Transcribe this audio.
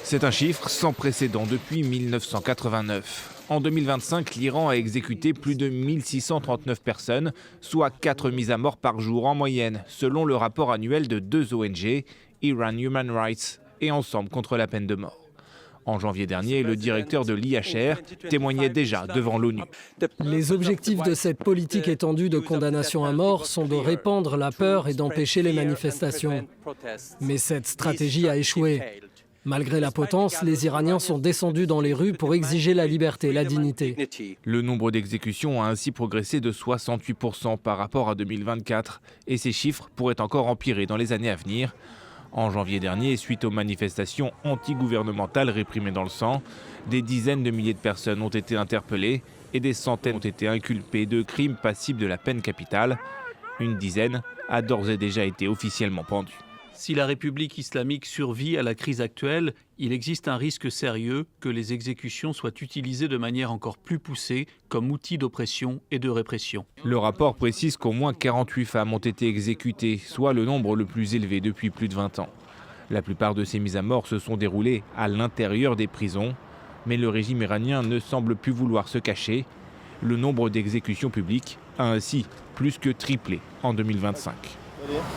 C'est un chiffre sans précédent depuis 1989. En 2025, l'Iran a exécuté plus de 1639 personnes, soit 4 mises à mort par jour en moyenne, selon le rapport annuel de 2 ONG, Iran Human Rights et Ensemble contre la peine de mort. En janvier dernier, le directeur de l'IHR témoignait déjà devant l'ONU. Les objectifs de cette politique étendue de condamnation à mort sont de répandre la peur et d'empêcher les manifestations. Mais cette stratégie a échoué. Malgré la potence, les Iraniens sont descendus dans les rues pour exiger la liberté, la dignité. Le nombre d'exécutions a ainsi progressé de 68% par rapport à 2024 et ces chiffres pourraient encore empirer dans les années à venir. En janvier dernier, suite aux manifestations anti-gouvernementales réprimées dans le sang, des dizaines de milliers de personnes ont été interpellées et des centaines ont été inculpées de crimes passibles de la peine capitale. Une dizaine a d'ores et déjà été officiellement pendue. Si la République islamique survit à la crise actuelle, il existe un risque sérieux que les exécutions soient utilisées de manière encore plus poussée comme outil d'oppression et de répression. Le rapport précise qu'au moins 48 femmes ont été exécutées, soit le nombre le plus élevé depuis plus de 20 ans. La plupart de ces mises à mort se sont déroulées à l'intérieur des prisons, mais le régime iranien ne semble plus vouloir se cacher. Le nombre d'exécutions publiques a ainsi plus que triplé en 2025.